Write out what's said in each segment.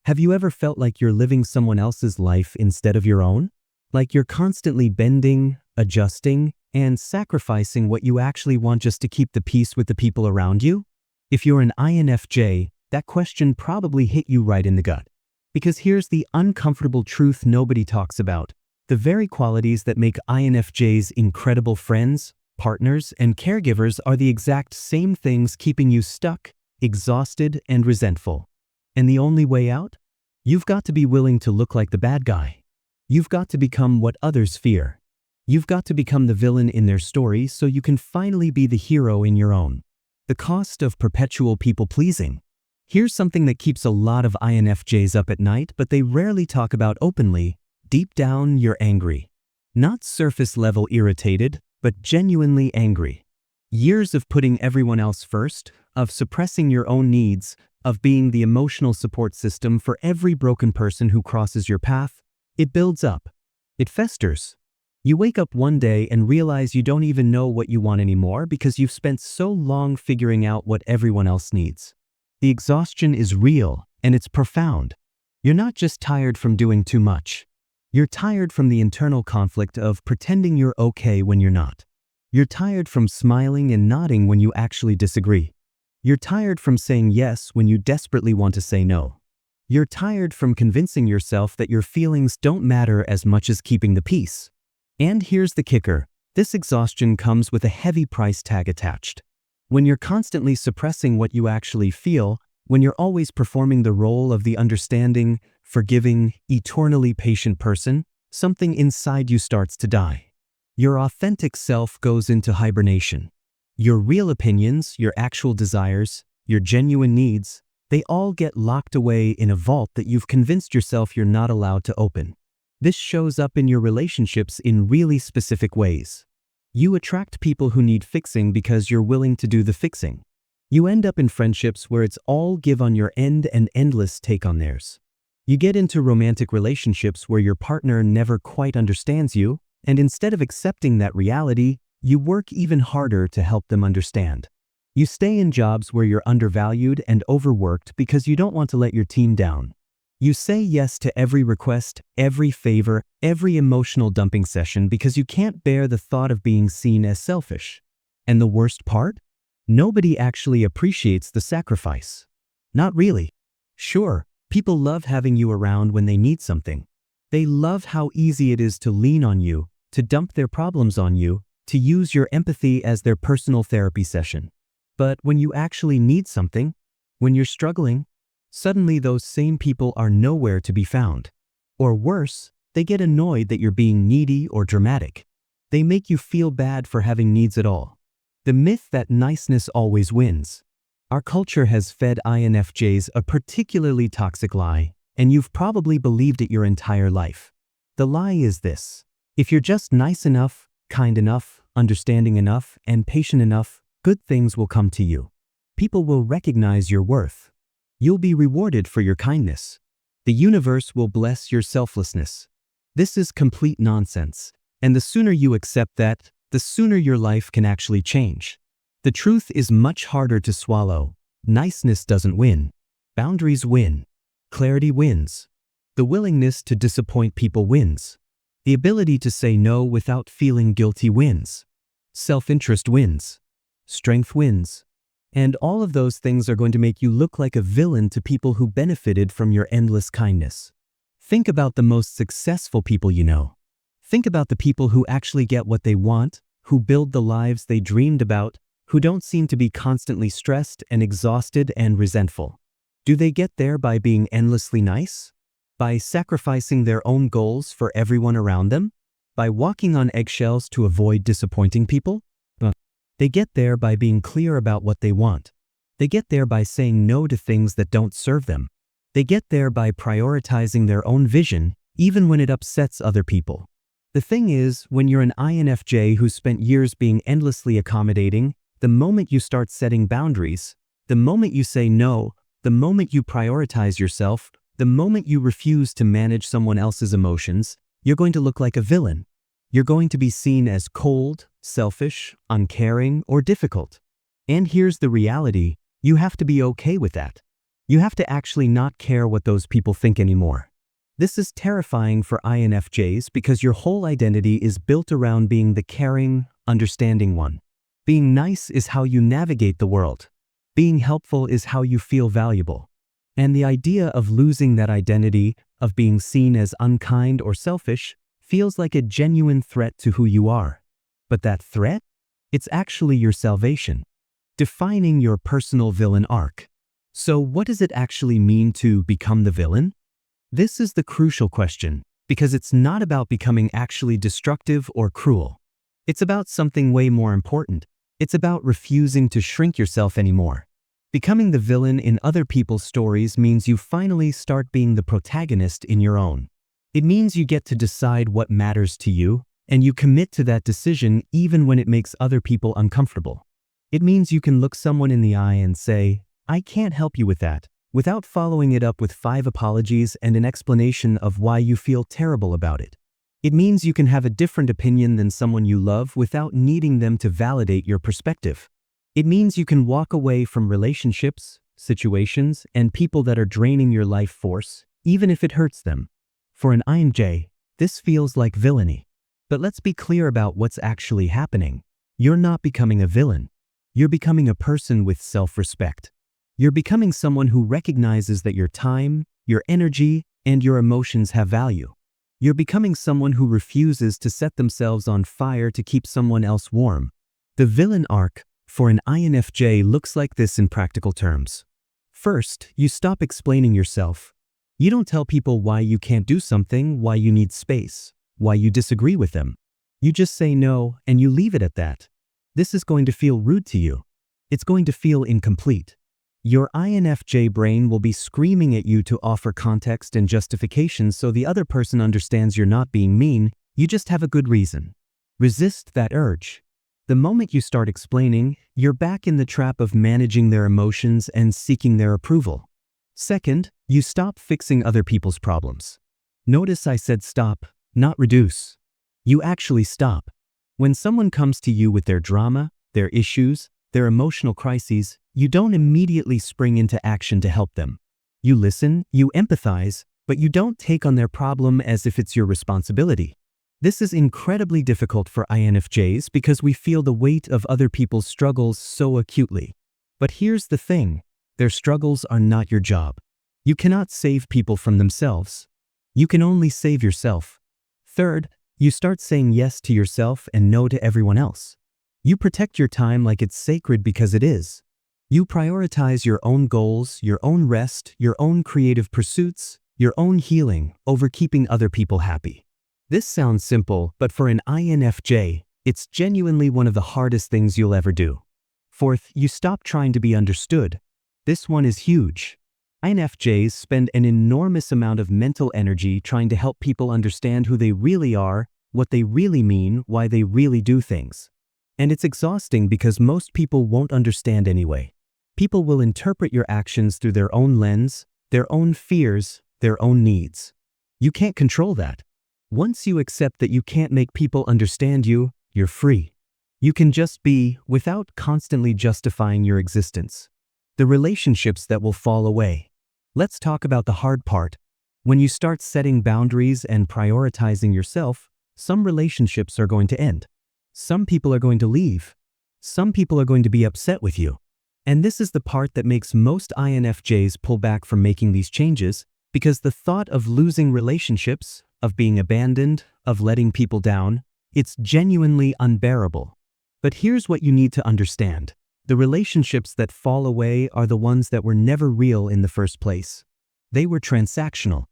Have you ever felt like you're living someone else's life instead of your own? Like you're constantly bending, adjusting, and sacrificing what you actually want just to keep the peace with the people around you? If you're an INFJ, that question probably hit you right in the gut. Because here's the uncomfortable truth nobody talks about. The very qualities that make INFJs incredible friends, partners, and caregivers are the exact same things keeping you stuck, exhausted, and resentful. And the only way out? You've got to be willing to look like the bad guy. You've got to become what others fear. You've got to become the villain in their story so you can finally be the hero in your own. The cost of perpetual people-pleasing. Here's something that keeps a lot of INFJs up at night, but they rarely talk about openly. Deep down, you're angry. Not surface-level irritated, but genuinely angry. Years of putting everyone else first, of suppressing your own needs, of being the emotional support system for every broken person who crosses your path, it builds up. It festers. You wake up one day and realize you don't even know what you want anymore because you've spent so long figuring out what everyone else needs. The exhaustion is real, and it's profound. You're not just tired from doing too much. You're tired from the internal conflict of pretending you're okay when you're not. You're tired from smiling and nodding when you actually disagree. You're tired from saying yes when you desperately want to say no. You're tired from convincing yourself that your feelings don't matter as much as keeping the peace. And here's the kicker. This exhaustion comes with a heavy price tag attached. When you're constantly suppressing what you actually feel, when you're always performing the role of the understanding, forgiving, eternally patient person, something inside you starts to die. Your authentic self goes into hibernation. Your real opinions, your actual desires, your genuine needs, they all get locked away in a vault that you've convinced yourself you're not allowed to open. This shows up in your relationships in really specific ways. You attract people who need fixing because you're willing to do the fixing. You end up in friendships where it's all give on your end and endless take on theirs. You get into romantic relationships where your partner never quite understands you, and instead of accepting that reality, you work even harder to help them understand. You stay in jobs where you're undervalued and overworked because you don't want to let your team down. You say yes to every request, every favor, every emotional dumping session because you can't bear the thought of being seen as selfish. And the worst part? Nobody actually appreciates the sacrifice. Not really. Sure, people love having you around when they need something. They love how easy it is to lean on you, to dump their problems on you, to use your empathy as their personal therapy session. But when you actually need something, when you're struggling, suddenly those same people are nowhere to be found. Or worse, they get annoyed that you're being needy or dramatic. They make you feel bad for having needs at all. The myth that niceness always wins. Our culture has fed INFJs a particularly toxic lie, and you've probably believed it your entire life. The lie is this: if you're just nice enough, kind enough, understanding enough, and patient enough, good things will come to you. People will recognize your worth. You'll be rewarded for your kindness. The universe will bless your selflessness. This is complete nonsense, and the sooner you accept that, the sooner your life can actually change. The truth is much harder to swallow. Niceness doesn't win. Boundaries win. Clarity wins. The willingness to disappoint people wins. The ability to say no without feeling guilty wins. Self-interest wins. Strength wins. And all of those things are going to make you look like a villain to people who benefited from your endless kindness. Think about the most successful people you know. Think about the people who actually get what they want, who build the lives they dreamed about, who don't seem to be constantly stressed and exhausted and resentful. Do they get there by being endlessly nice? By sacrificing their own goals for everyone around them? By walking on eggshells to avoid disappointing people? They get there by being clear about what they want. They get there by saying no to things that don't serve them. They get there by prioritizing their own vision, even when it upsets other people. The thing is, when you're an INFJ who spent years being endlessly accommodating, the moment you start setting boundaries, the moment you say no, the moment you prioritize yourself, the moment you refuse to manage someone else's emotions, you're going to look like a villain. You're going to be seen as cold, selfish, uncaring, or difficult. And here's the reality: you have to be okay with that. You have to actually not care what those people think anymore. This is terrifying for INFJs because your whole identity is built around being the caring, understanding one. Being nice is how you navigate the world. Being helpful is how you feel valuable. And the idea of losing that identity, of being seen as unkind or selfish, feels like a genuine threat to who you are. But that threat? It's actually your salvation. Defining your personal villain arc. So what does it actually mean to become the villain? This is the crucial question, because it's not about becoming actually destructive or cruel. It's about something way more important. It's about refusing to shrink yourself anymore. Becoming the villain in other people's stories means you finally start being the protagonist in your own. It means you get to decide what matters to you, and you commit to that decision even when it makes other people uncomfortable. It means you can look someone in the eye and say, "I can't help you with that," without following it up with 5 apologies and an explanation of why you feel terrible about it. It means you can have a different opinion than someone you love without needing them to validate your perspective. It means you can walk away from relationships, situations, and people that are draining your life force, even if it hurts them. For an INJ, this feels like villainy. But let's be clear about what's actually happening. You're not becoming a villain. You're becoming a person with self-respect. You're becoming someone who recognizes that your time, your energy, and your emotions have value. You're becoming someone who refuses to set themselves on fire to keep someone else warm. The villain arc for an INFJ looks like this in practical terms. First, you stop explaining yourself. You don't tell people why you can't do something, why you need space, why you disagree with them. You just say no, and you leave it at that. This is going to feel rude to you. It's going to feel incomplete. Your INFJ brain will be screaming at you to offer context and justification so the other person understands you're not being mean, you just have a good reason. Resist that urge. The moment you start explaining, you're back in the trap of managing their emotions and seeking their approval. Second, you stop fixing other people's problems. Notice I said stop, not reduce. You actually stop. When someone comes to you with their drama, their issues, their emotional crises, you don't immediately spring into action to help them. You listen, you empathize, but you don't take on their problem as if it's your responsibility. This is incredibly difficult for INFJs because we feel the weight of other people's struggles so acutely. But here's the thing, their struggles are not your job. You cannot save people from themselves. You can only save yourself. Third, you start saying yes to yourself and no to everyone else. You protect your time like it's sacred because it is. You prioritize your own goals, your own rest, your own creative pursuits, your own healing over keeping other people happy. This sounds simple, but for an INFJ, it's genuinely one of the hardest things you'll ever do. Fourth, you stop trying to be understood. This one is huge. INFJs spend an enormous amount of mental energy trying to help people understand who they really are, what they really mean, why they really do things. And it's exhausting because most people won't understand anyway. People will interpret your actions through their own lens, their own fears, their own needs. You can't control that. Once you accept that you can't make people understand you, you're free. You can just be, without constantly justifying your existence. The relationships that will fall away. Let's talk about the hard part. When you start setting boundaries and prioritizing yourself, some relationships are going to end. Some people are going to leave. Some people are going to be upset with you. And this is the part that makes most INFJs pull back from making these changes, because the thought of losing relationships, of being abandoned, of letting people down, it's genuinely unbearable. But here's what you need to understand. The relationships that fall away are the ones that were never real in the first place. They were transactional.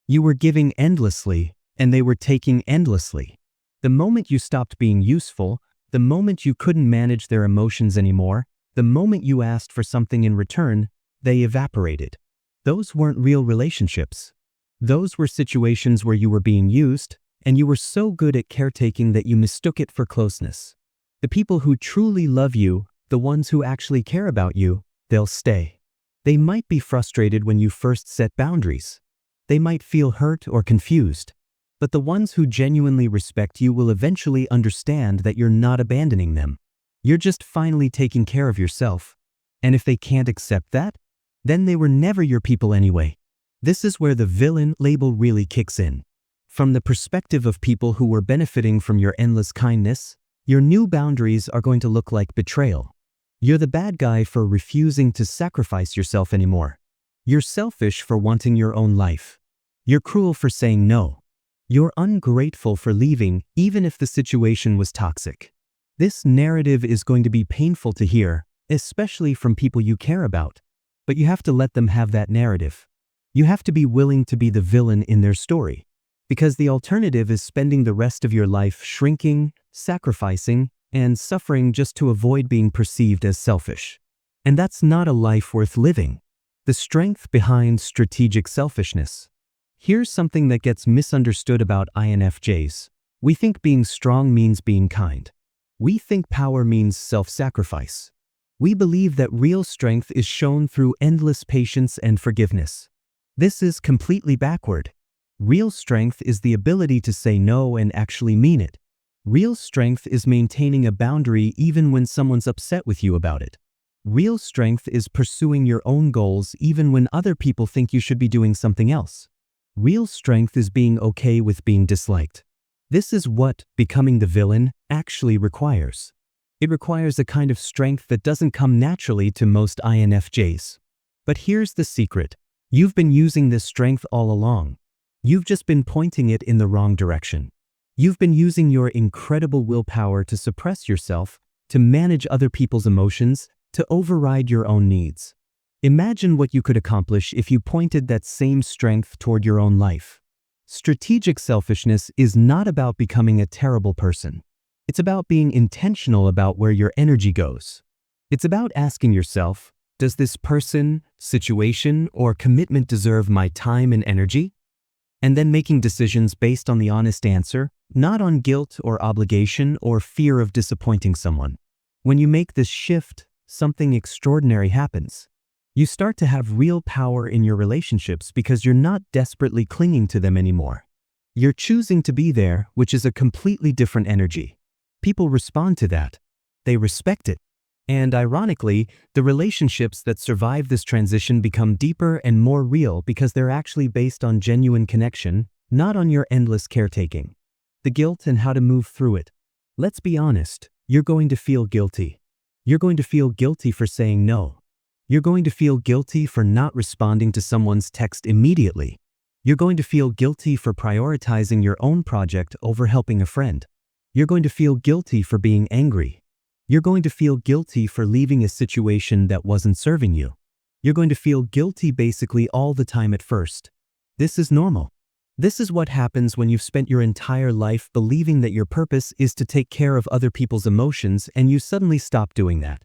You were giving endlessly, and they were taking endlessly. The moment you stopped being useful, the moment you couldn't manage their emotions anymore, the moment you asked for something in return, they evaporated. Those weren't real relationships. Those were situations where you were being used, and you were so good at caretaking that you mistook it for closeness. The people who truly love you, the ones who actually care about you, they'll stay. They might be frustrated when you first set boundaries. They might feel hurt or confused. But the ones who genuinely respect you will eventually understand that you're not abandoning them. You're just finally taking care of yourself. And if they can't accept that, then they were never your people anyway. This is where the villain label really kicks in. From the perspective of people who were benefiting from your endless kindness, your new boundaries are going to look like betrayal. You're the bad guy for refusing to sacrifice yourself anymore. You're selfish for wanting your own life. You're cruel for saying no. You're ungrateful for leaving, even if the situation was toxic. This narrative is going to be painful to hear, especially from people you care about. But you have to let them have that narrative. You have to be willing to be the villain in their story. Because the alternative is spending the rest of your life shrinking, sacrificing, and suffering just to avoid being perceived as selfish. And that's not a life worth living. The strength behind strategic selfishness. Here's something that gets misunderstood about INFJs. We think being strong means being kind. We think power means self-sacrifice. We believe that real strength is shown through endless patience and forgiveness. This is completely backward. Real strength is the ability to say no and actually mean it. Real strength is maintaining a boundary even when someone's upset with you about it. Real strength is pursuing your own goals even when other people think you should be doing something else. Real strength is being okay with being disliked. This is what becoming the villain actually requires. It requires a kind of strength that doesn't come naturally to most INFJs. But here's the secret. You've been using this strength all along. You've just been pointing it in the wrong direction. You've been using your incredible willpower to suppress yourself, to manage other people's emotions, to override your own needs. Imagine what you could accomplish if you pointed that same strength toward your own life. Strategic selfishness is not about becoming a terrible person. It's about being intentional about where your energy goes. It's about asking yourself, does this person, situation, or commitment deserve my time and energy? And then making decisions based on the honest answer, not on guilt or obligation or fear of disappointing someone. When you make this shift, something extraordinary happens. You start to have real power in your relationships because you're not desperately clinging to them anymore. You're choosing to be there, which is a completely different energy. People respond to that. They respect it. And ironically, the relationships that survive this transition become deeper and more real because they're actually based on genuine connection, not on your endless caretaking. The guilt and how to move through it. Let's be honest, you're going to feel guilty. You're going to feel guilty for saying no. You're going to feel guilty for not responding to someone's text immediately. You're going to feel guilty for prioritizing your own project over helping a friend. You're going to feel guilty for being angry. You're going to feel guilty for leaving a situation that wasn't serving you. You're going to feel guilty basically all the time at first. This is normal. This is what happens when you've spent your entire life believing that your purpose is to take care of other people's emotions and you suddenly stop doing that.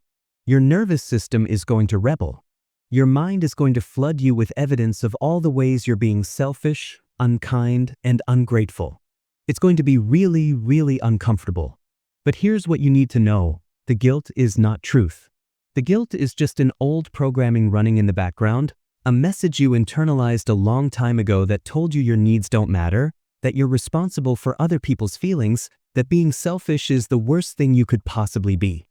Your nervous system is going to rebel. Your mind is going to flood you with evidence of all the ways you're being selfish, unkind, and ungrateful. It's going to be really, really uncomfortable. But here's what you need to know. The guilt is not truth. The guilt is just an old programming running in the background, a message you internalized a long time ago that told you your needs don't matter, that you're responsible for other people's feelings, that being selfish is the worst thing you could possibly be.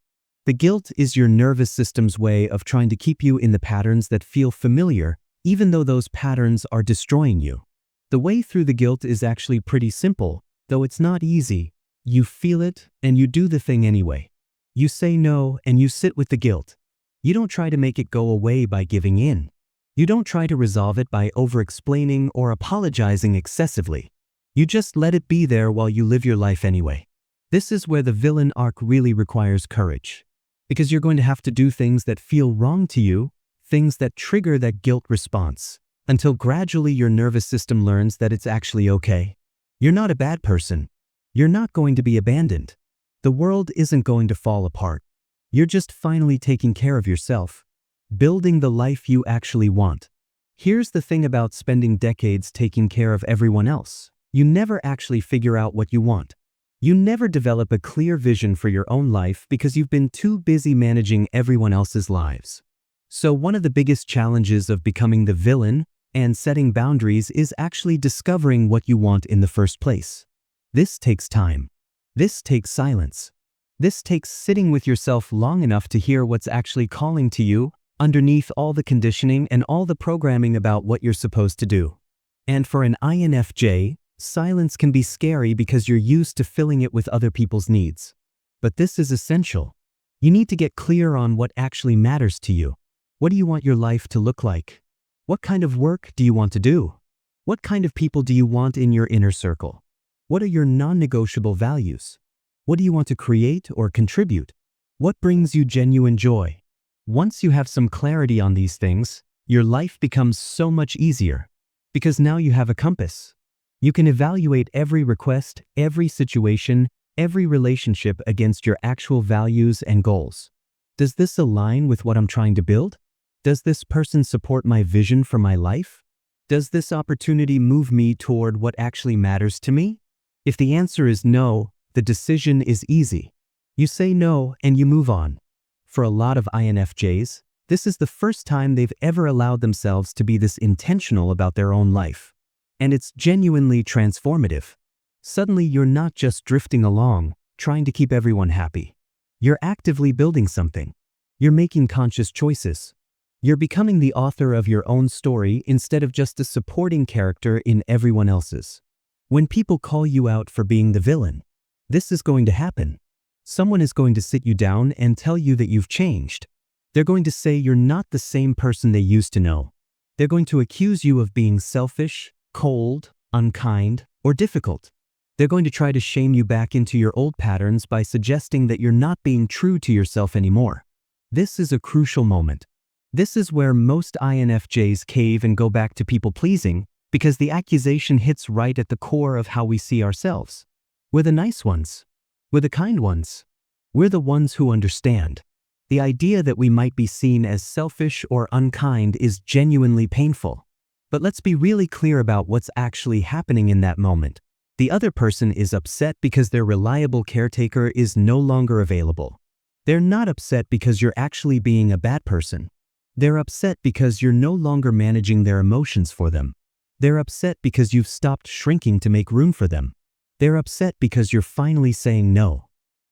The guilt is your nervous system's way of trying to keep you in the patterns that feel familiar, even though those patterns are destroying you. The way through the guilt is actually pretty simple, though it's not easy. You feel it, and you do the thing anyway. You say no, and you sit with the guilt. You don't try to make it go away by giving in. You don't try to resolve it by over-explaining or apologizing excessively. You just let it be there while you live your life anyway. This is where the villain arc really requires courage. Because you're going to have to do things that feel wrong to you, things that trigger that guilt response, until gradually your nervous system learns that it's actually okay. You're not a bad person. You're not going to be abandoned. The world isn't going to fall apart. You're just finally taking care of yourself, building the life you actually want. Here's the thing about spending decades taking care of everyone else. You never actually figure out what you want. You never develop a clear vision for your own life because you've been too busy managing everyone else's lives. So one of the biggest challenges of becoming the villain and setting boundaries is actually discovering what you want in the first place. This takes time. This takes silence. This takes sitting with yourself long enough to hear what's actually calling to you underneath all the conditioning and all the programming about what you're supposed to do. And for an INFJ, silence can be scary because you're used to filling it with other people's needs. But this is essential. You need to get clear on what actually matters to you. What do you want your life to look like? What kind of work do you want to do? What kind of people do you want in your inner circle? What are your non-negotiable values? What do you want to create or contribute? What brings you genuine joy? Once you have some clarity on these things, your life becomes so much easier. Because now you have a compass. You can evaluate every request, every situation, every relationship against your actual values and goals. Does this align with what I'm trying to build? Does this person support my vision for my life? Does this opportunity move me toward what actually matters to me? If the answer is no, the decision is easy. You say no and you move on. For a lot of INFJs, this is the first time they've ever allowed themselves to be this intentional about their own life. And it's genuinely transformative. Suddenly you're not just drifting along, trying to keep everyone happy. You're actively building something. You're making conscious choices. You're becoming the author of your own story instead of just a supporting character in everyone else's. When people call you out for being the villain, this is going to happen. Someone is going to sit you down and tell you that you've changed. They're going to say you're not the same person they used to know. They're going to accuse you of being selfish, cold, unkind, or difficult. They're going to try to shame you back into your old patterns by suggesting that you're not being true to yourself anymore. This is a crucial moment. This is where most INFJs cave and go back to people-pleasing because the accusation hits right at the core of how we see ourselves. We're the nice ones. We're the kind ones. We're the ones who understand. The idea that we might be seen as selfish or unkind is genuinely painful. But let's be really clear about what's actually happening in that moment. The other person is upset because their reliable caretaker is no longer available. They're not upset because you're actually being a bad person. They're upset because you're no longer managing their emotions for them. They're upset because you've stopped shrinking to make room for them. They're upset because you're finally saying no.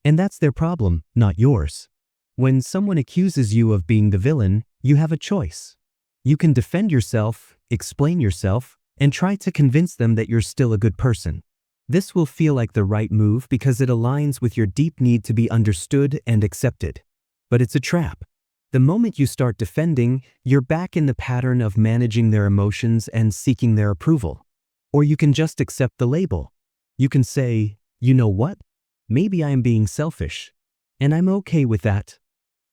And that's their problem, not yours. When someone accuses you of being the villain, you have a choice. You can defend yourself, explain yourself, and try to convince them that you're still a good person. This will feel like the right move because it aligns with your deep need to be understood and accepted. But it's a trap. The moment you start defending, you're back in the pattern of managing their emotions and seeking their approval. Or you can just accept the label. You can say, you know what? Maybe I'm being selfish. And I'm okay with that.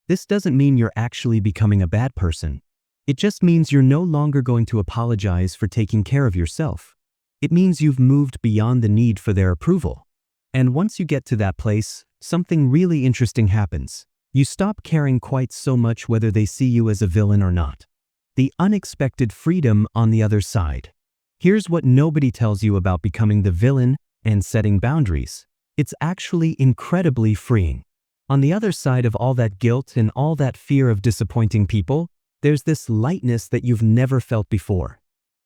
This doesn't mean you're actually becoming a bad person. It just means you're no longer going to apologize for taking care of yourself. It means you've moved beyond the need for their approval. And once you get to that place, something really interesting happens. You stop caring quite so much whether they see you as a villain or not. The unexpected freedom on the other side. Here's what nobody tells you about becoming the villain and setting boundaries. It's actually incredibly freeing. On the other side of all that guilt and all that fear of disappointing people, there's this lightness that you've never felt before.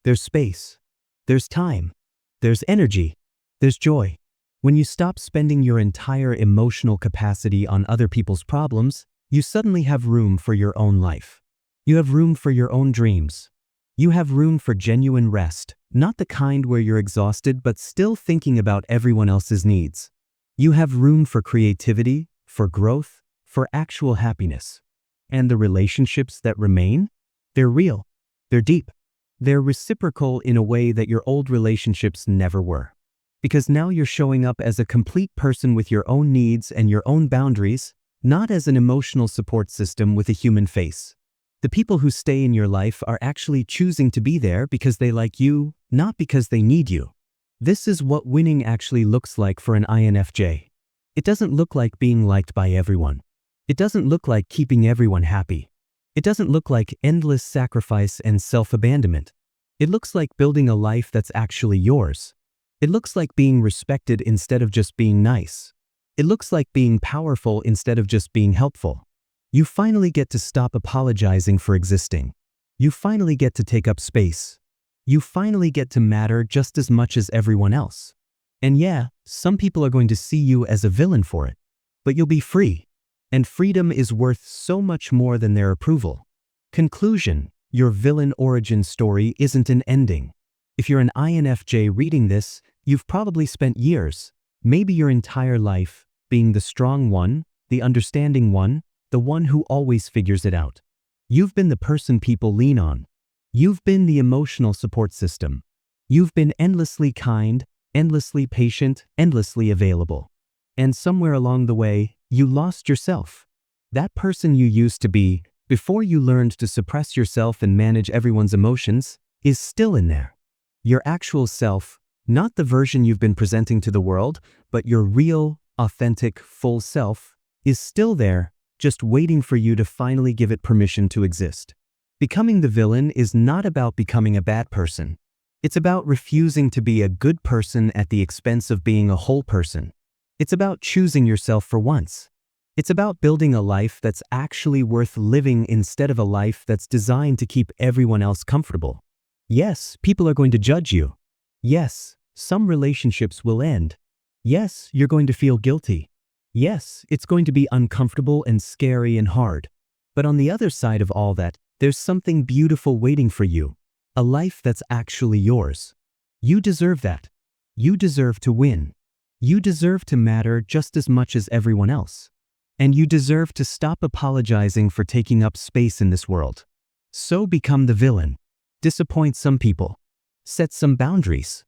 There's space. There's time. There's energy. There's joy. When you stop spending your entire emotional capacity on other people's problems, you suddenly have room for your own life. You have room for your own dreams. You have room for genuine rest, not the kind where you're exhausted but still thinking about everyone else's needs. You have room for creativity, for growth, for actual happiness. And the relationships that remain? They're real. They're deep. They're reciprocal in a way that your old relationships never were. Because now you're showing up as a complete person with your own needs and your own boundaries, not as an emotional support system with a human face. The people who stay in your life are actually choosing to be there because they like you, not because they need you. This is what winning actually looks like for an INFJ. It doesn't look like being liked by everyone. It doesn't look like keeping everyone happy. It doesn't look like endless sacrifice and self-abandonment. It looks like building a life that's actually yours. It looks like being respected instead of just being nice. It looks like being powerful instead of just being helpful. You finally get to stop apologizing for existing. You finally get to take up space. You finally get to matter just as much as everyone else. And yeah, some people are going to see you as a villain for it. But you'll be free. And freedom is worth so much more than their approval. Conclusion: your villain origin story isn't an ending. If you're an INFJ reading this, you've probably spent years, maybe your entire life, being the strong one, the understanding one, the one who always figures it out. You've been the person people lean on. You've been the emotional support system. You've been endlessly kind, endlessly patient, endlessly available. And somewhere along the way, you lost yourself. That person you used to be, before you learned to suppress yourself and manage everyone's emotions, is still in there. Your actual self, not the version you've been presenting to the world, but your real, authentic, full self, is still there, just waiting for you to finally give it permission to exist. Becoming the villain is not about becoming a bad person. It's about refusing to be a good person at the expense of being a whole person. It's about choosing yourself for once. It's about building a life that's actually worth living instead of a life that's designed to keep everyone else comfortable. Yes, people are going to judge you. Yes, some relationships will end. Yes, you're going to feel guilty. Yes, it's going to be uncomfortable and scary and hard. But on the other side of all that, there's something beautiful waiting for you. A life that's actually yours. You deserve that. You deserve to win. You deserve to matter just as much as everyone else. And you deserve to stop apologizing for taking up space in this world. So become the villain. Disappoint some people. Set some boundaries.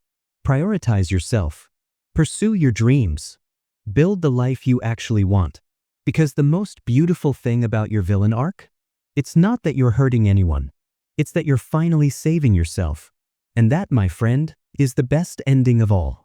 Prioritize yourself. Pursue your dreams. Build the life you actually want. Because the most beautiful thing about your villain arc? It's not that you're hurting anyone. It's that you're finally saving yourself. And that, my friend, is the best ending of all.